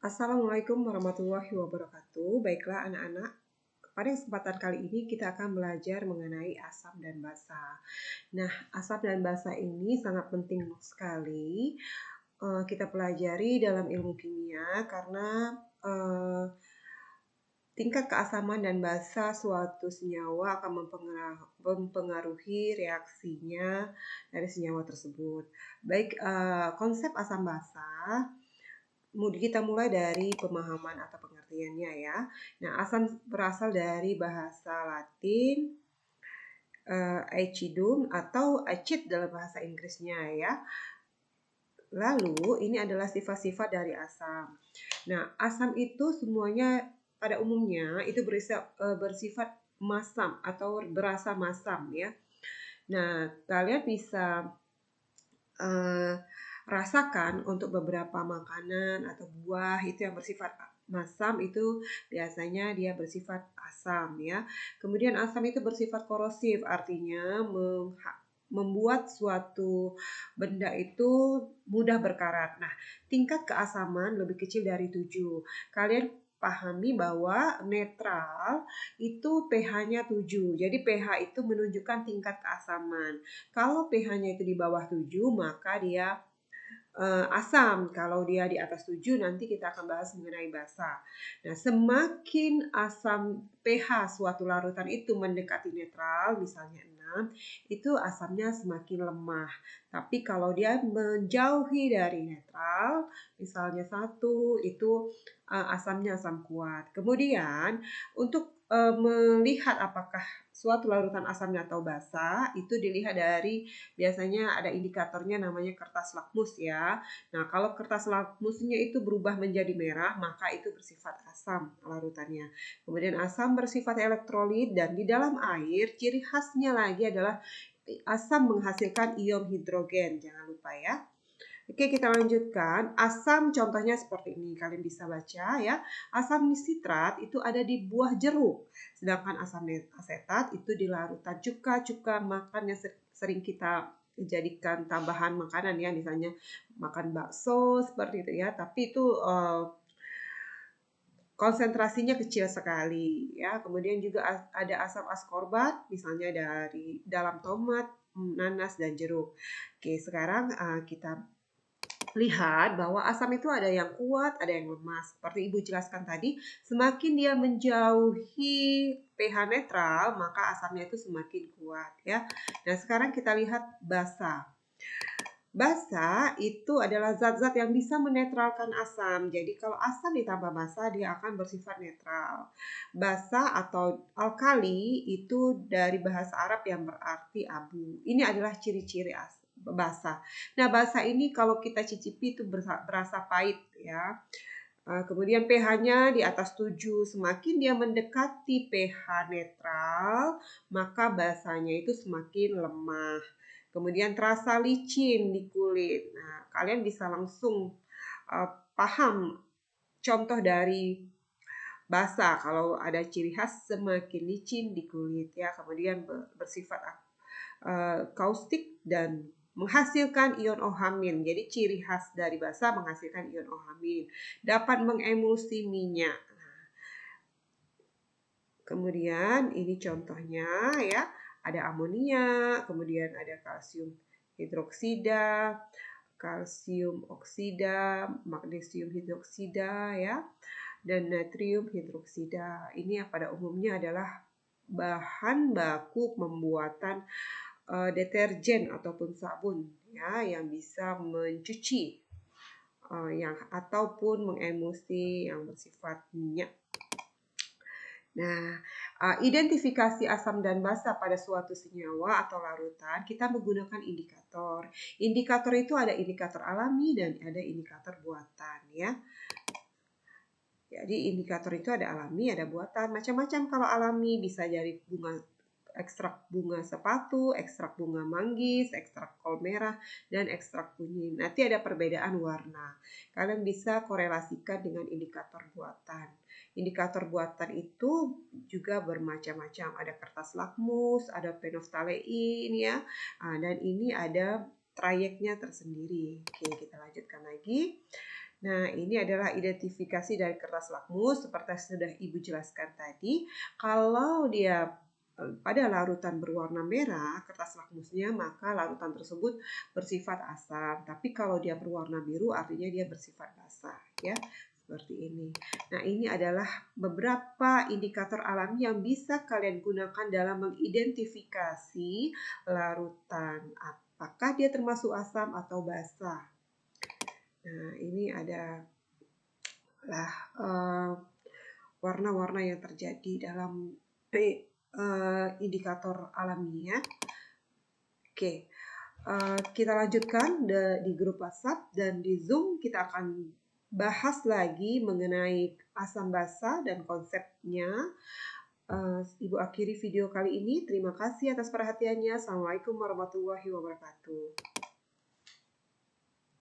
Assalamualaikum warahmatullahi wabarakatuh. Baiklah anak-anak, pada kesempatan kali ini kita akan belajar mengenai asam dan basa. Nah, asam dan basa ini sangat penting sekali kita pelajari dalam ilmu kimia karena tingkat keasaman dan basa suatu senyawa akan mempengaruhi reaksinya dari senyawa tersebut. Baik, konsep asam basa kita mulai dari pemahaman atau pengertiannya ya. Nah, asam berasal dari bahasa Latin acidum atau acid dalam bahasa Inggrisnya ya. Lalu ini adalah sifat-sifat dari asam. Nah, asam itu semuanya pada umumnya itu bersifat masam atau berasa masam ya. Nah, kalian bisa rasakan untuk beberapa makanan atau buah itu yang bersifat masam itu biasanya dia bersifat asam ya. Kemudian asam itu bersifat korosif, artinya membuat suatu benda itu mudah berkarat. Nah, tingkat keasaman lebih kecil dari 7. Kalian pahami bahwa netral itu pH-nya 7. Jadi pH itu menunjukkan tingkat keasaman. Kalau pH-nya itu di bawah 7, maka dia asam. Kalau dia di atas 7, nanti kita akan bahas mengenai basa. Nah, semakin asam pH suatu larutan itu mendekati netral, misalnya 6, itu asamnya semakin lemah. Tapi kalau dia menjauhi dari netral, misalnya 1, itu asamnya asam kuat. Kemudian, untuk melihat apakah suatu larutan asamnya atau basa, itu dilihat dari biasanya ada indikatornya namanya kertas lakmus ya. Nah, kalau kertas lakmusnya itu berubah menjadi merah, maka itu bersifat asam larutannya. Kemudian asam bersifat elektrolit dan di dalam air ciri khasnya lagi adalah asam menghasilkan ion hidrogen. Jangan lupa ya. Oke, kita lanjutkan. Asam contohnya seperti ini. Kalian bisa baca ya. Asam sitrat itu ada di buah jeruk. Sedangkan asam asetat itu di larutan cuka makan yang sering kita jadikan tambahan makanan ya. Misalnya makan bakso seperti itu ya. Tapi itu konsentrasinya kecil sekali ya. Kemudian juga ada asam askorbat misalnya dari dalam tomat, nanas dan jeruk. Oke, sekarang kita lihat bahwa asam itu ada yang kuat, ada yang lemah. Seperti Ibu jelaskan tadi, semakin dia menjauhi pH netral, maka asamnya itu semakin kuat ya. Nah, sekarang kita lihat basa. Basa itu adalah zat-zat yang bisa menetralkan asam. Jadi kalau asam ditambah basa, dia akan bersifat netral. Basa atau alkali itu dari bahasa Arab yang berarti abu. Ini adalah ciri-ciri basa. Nah, basa ini kalau kita cicipi itu berasa pahit ya. Kemudian pH-nya di atas 7. Semakin dia mendekati pH netral, maka basanya itu semakin lemah. Kemudian terasa licin di kulit. Nah, kalian bisa langsung paham contoh dari basa kalau ada ciri khas semakin licin di kulit ya. Kemudian bersifat kaustik dan menghasilkan ion OH-. Jadi ciri khas dari basa menghasilkan ion OH-. Dapat mengemulsi minyak. Kemudian ini contohnya ya, ada amonia, kemudian ada kalsium hidroksida, kalsium oksida, magnesium hidroksida ya, dan natrium hidroksida. Ini yang pada umumnya adalah bahan baku pembuatan deterjen ataupun sabun ya yang bisa mencuci yang ataupun mengemulsi yang bersifat minyak. Nah, identifikasi asam dan basa pada suatu senyawa atau larutan, kita menggunakan indikator. Indikator itu ada indikator alami dan ada indikator buatan ya. Jadi indikator itu ada alami, ada buatan, macam-macam. Kalau alami bisa dari ekstrak bunga sepatu, ekstrak bunga manggis, ekstrak kol merah, dan ekstrak kunyit. Nanti ada perbedaan warna. Kalian bisa korelasikan dengan indikator buatan. Indikator buatan itu juga bermacam-macam. Ada kertas lakmus, ada phenylephthalate ya, dan ini ada trayeknya tersendiri. Oke, kita lanjutkan lagi. Nah, ini adalah identifikasi dari kertas lakmus seperti yang sudah Ibu jelaskan tadi. Kalau dia pada larutan berwarna merah, kertas lakmusnya, maka larutan tersebut bersifat asam. Tapi kalau dia berwarna biru, artinya dia bersifat basah, ya. Seperti ini. Nah, ini adalah beberapa indikator alami yang bisa kalian gunakan dalam mengidentifikasi larutan. Apakah dia termasuk asam atau basah? Nah, ini adalah warna-warna yang terjadi dalam indikator alami ya. Oke, kita lanjutkan di grup WhatsApp dan di Zoom kita akan bahas lagi mengenai asam basa dan konsepnya. Ibu akhiri video kali ini. Terima kasih atas perhatiannya. Assalamualaikum warahmatullahi wabarakatuh.